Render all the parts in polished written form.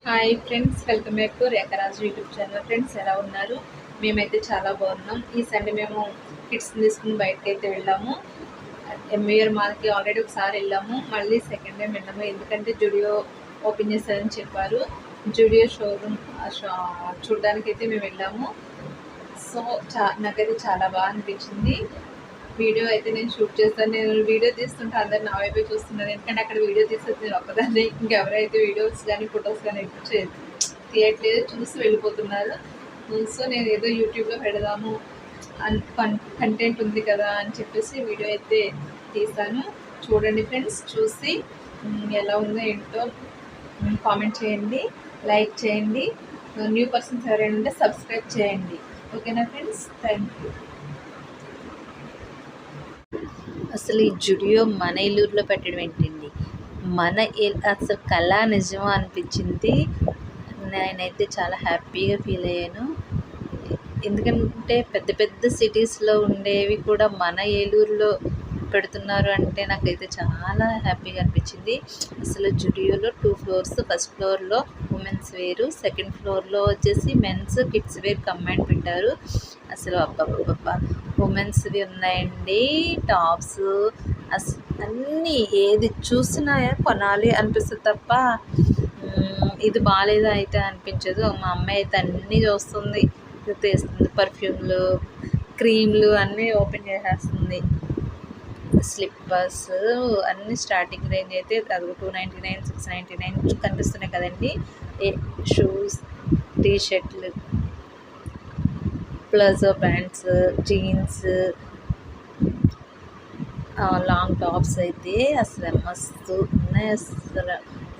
Hi friends, welcome back to Rekharaju YouTube channel. Friends ఎలా ఉన్నారు? మేమైతే చాలా బాగున్నాం. ఈ సండే మేము కిడ్స్ని తీసుకుని బయటకు అయితే వెళ్ళాము. ఎంవీఆర్ మాల్కి ఆల్రెడీ ఒకసారి వెళ్ళాము, మళ్ళీ సెకండ్ టైం వెళ్ళాము. ఎందుకంటే జుడియో ఓపెన్ చేస్తారని చెప్పారు. జుడియో షోరూమ్ చూడడానికి అయితే మేము వెళ్ళాము. సో నాకైతే చాలా బాగా అనిపించింది. వీడియో అయితే నేను షూట్ చేస్తాను. నేను వీడియో తీస్తుంటే అందరు నా వైపే చూస్తున్నారు. ఎందుకంటే అక్కడ వీడియో తీసేది నేను ఒక్కదాన్ని. ఇంకెవరైతే వీడియోస్ కానీ ఫొటోస్ కానీ తీయట్లేదు, చూసి వెళ్ళిపోతున్నారు. సో నేను ఏదో యూట్యూబ్లో పెడదాము కంటెంట్ ఉంది కదా అని చెప్పేసి వీడియో అయితే తీసాను. చూడండి ఫ్రెండ్స్, చూసి ఎలా ఉందో ఏంటో కామెంట్ చేయండి, లైక్ చేయండి. న్యూ పర్సన్స్ ఎవరైనా ఉంటే సబ్స్క్రైబ్ చేయండి. ఓకేనా ఫ్రెండ్స్? Thank you. అసలు ఈ జుడియో మన ఏలూరులో పెట్టడం ఏంటండి, అసలు కళ నిజమా అనిపించింది. నేనైతే చాలా హ్యాపీగా ఫీల్ అయ్యాను. ఎందుకంటే పెద్ద పెద్ద సిటీస్లో ఉండేవి కూడా మన ఏలూరులో పెడుతున్నారు అంటే నాకైతే చాలా హ్యాపీగా అనిపించింది. అసలు జుడియోలో 2 ఫ్లోర్స్. ఫస్ట్ ఫ్లోర్లో ఉమెన్స్ వేరు, సెకండ్ ఫ్లోర్లో వచ్చేసి మెన్స్ కిడ్స్ వేర్ కంబైన్ పెట్టారు. అసలు అబ్బబ్బబ్బా, ఉమెన్స్వి ఉన్నాయండి, టాప్స్, అన్నీ ఏది చూసినా కొనాలి అనిపిస్తుంది తప్ప ఇది బాగాలేదా అయితే అనిపించదు. మా అమ్మాయి అయితే అన్నీ చూస్తుంది, తీస్తుంది. పర్ఫ్యూమ్లు, క్రీమ్లు అన్నీ ఓపెన్ చేసేస్తుంది. స్లిప్పర్స్ అన్నీ స్టార్టింగ్ రేంజ్ అయితే అది 299, 699 కనిపిస్తున్నాయి కదండి. షూస్, టీషర్ట్లు, palazzo pants, jeans, long tops అయితే అసలు మస్తు ఉన్నాయి. అసలు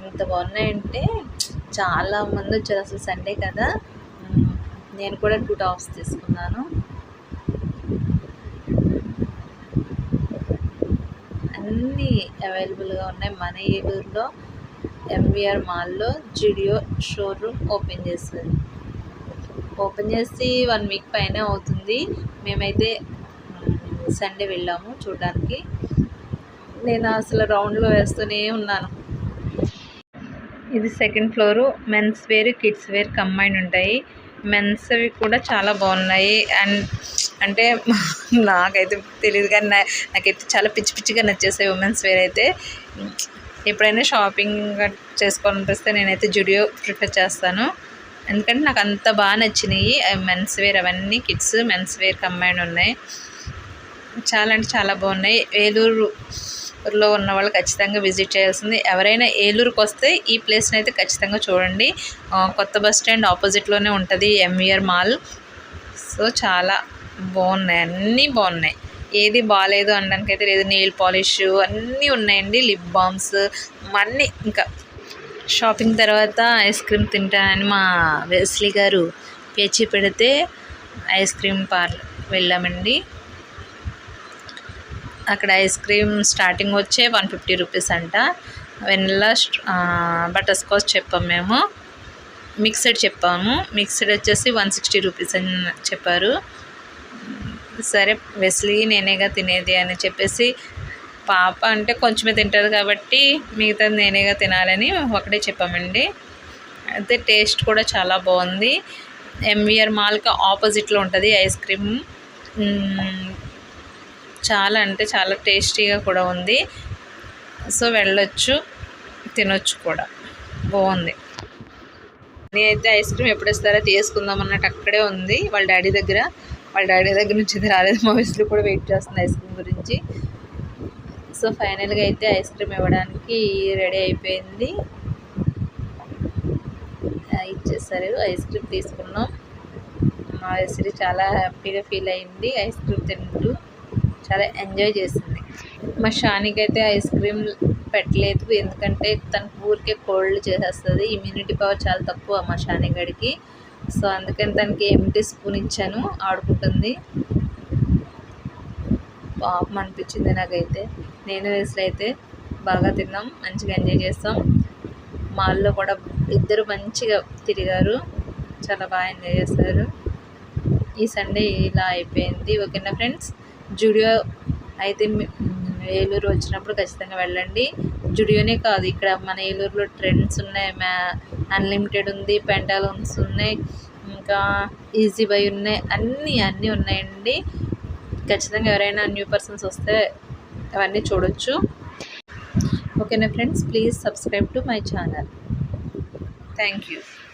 ఇంత బాగున్నాయంటే చాలామంది వచ్చారు. అసలు సండే కదా, నేను కూడా 2 టాప్స్ తీసుకున్నాను. అన్నీ అవైలబుల్గా ఉన్నాయి. మన ఏలూరులో ఎంవీఆర్ మాల్లో జుడియో షోరూమ్ ఓపెన్ చేస్తారు. ఓపెన్ చేసి 1 వీక్ పైన అవుతుంది. మేమైతే సండే వెళ్ళాము చూడడానికి. నేను అసలు రౌండ్లో వేస్తూనే ఉన్నాను. ఇది second floor. Men's wear, kids wear combine ఉంటాయి. మెన్స్వి కూడా చాలా బాగున్నాయి. అండ్ అంటే నాకైతే తెలియదు కానీ నాకైతే చాలా పిచ్చి పిచ్చిగా నచ్చేసాయి ఉమెన్స్ వేర్ అయితే. ఎప్పుడైనా షాపింగ్ చేసుకోవాలనిపిస్తే నేనైతే జుడియో ప్రిఫర్ చేస్తాను. ఎందుకంటే నాకు అంత బాగా నచ్చినాయి. మెన్స్ వేర్ అవన్నీ కిడ్స్ మెన్స్ వేర్ కంబైన్ ఉన్నాయి. చాలా అంటే చాలా బాగున్నాయి. ఏలూరులో ఉన్న వాళ్ళు ఖచ్చితంగా విజిట్ చేయాల్సింది. ఎవరైనా ఏలూరుకి వస్తే ఈ ప్లేస్ని అయితే ఖచ్చితంగా చూడండి. కొత్త బస్ స్టాండ్ ఆపోజిట్లోనే ఉంటుంది ఎంవీఆర్ మాల్. సో చాలా బాగున్నాయి, అన్నీ బాగున్నాయి. ఏది బాగాలేదు అనడానికి అయితే లేదు. నెయిల్ పాలిష్ అన్నీ ఉన్నాయండి, లిప్ బామ్స్ అన్నీ. ఇంకా షాపింగ్ తర్వాత ఐస్ క్రీమ్ తింటానని మా వెస్లీ గారు పేచి పెడితే ఐస్ క్రీమ్ పార్లర్ వెళ్ళామండి. అక్కడ ఐస్ క్రీమ్ స్టార్టింగ్ వచ్చే 150 రూపీస్ అంట. వెనిలా, బటర్ స్కాచ్ చెప్పాము మేము. మిక్సడ్ చెప్పాము. మిక్సడ్ వచ్చేసి 160 రూపీస్ అని చెప్పారు. సరే వెస్లీ నేనేగా తినేది అని చెప్పేసి, పాప అంటే కొంచెమే తింటుంది కాబట్టి మిగతాది నేనేగా తినాలని ఒకటే చెప్పామండి. అయితే టేస్ట్ కూడా చాలా బాగుంది. ఎంవీఆర్ మాల్కి ఆపోజిట్లో ఉంటుంది ఐస్ క్రీమ్. చాలా అంటే చాలా టేస్టీగా కూడా ఉంది. సో వెళ్ళొచ్చు, తినొచ్చు కూడా, బాగుంది. నేనైతే ఐస్ క్రీమ్ ఎప్పుడు ఇస్తారో తీసుకుందాం అన్నట్టు అక్కడే ఉంది వాళ్ళ డాడీ దగ్గర. వాళ్ళ డాడీ దగ్గర నుంచి ఇది రాలేదు. మా వయసులో కూడా వెయిట్ చేస్తుంది ఐస్ క్రీమ్ గురించి. సో ఫైనల్గా అయితే ఐస్ క్రీమ్ ఇవ్వడానికి రెడీ అయిపోయింది. ఇచ్చేసారు. ఐస్ క్రీమ్ తీసుకున్నాం. మా వయసు చాలా హ్యాపీగా ఫీల్ అయింది. ఐస్ క్రీమ్ తింటూ చాలా ఎంజాయ్ చేసింది. మా షానికి అయితే ఐస్ క్రీమ్ పెట్టలేదు, ఎందుకంటే తన ఊరికే కోల్డ్ చేసేస్తుంది. ఇమ్యూనిటీ పవర్ చాలా తక్కువ మా షాని గడికి. సో అందుకని తనకి ఎంటీ స్పూన్ ఇచ్చాను, ఆడుకుంటుంది. పాపం అనిపించింది నాకైతే. నేను వేసులు అయితే బాగా తిన్నాం, మంచిగా ఎంజాయ్ చేస్తాం. మాల్లో కూడా ఇద్దరు మంచిగా తిరిగారు, చాలా బాగా ఎంజాయ్ చేస్తారు. ఈ సండే ఇలా అయిపోయింది. ఓకేనా ఫ్రెండ్స్? జుడియో అయితే ఏలూరు వచ్చినప్పుడు ఖచ్చితంగా వెళ్ళండి. జుడియోనే కాదు, ఇక్కడ మన ఏలూరులో ట్రెండ్స్ ఉన్నాయి, అన్లిమిటెడ్ ఉంది, పెంటాలూన్స్ ఉన్నాయి, ఇంకా ఈజీ బై ఉన్నాయి, అన్నీ ఉన్నాయండి. ఖచ్చితంగా ఎవరైనా న్యూ పర్సన్స్ వస్తే అవన్నీ చూడొచ్చు. ఓకేనా friends, please subscribe to my channel. Thank you.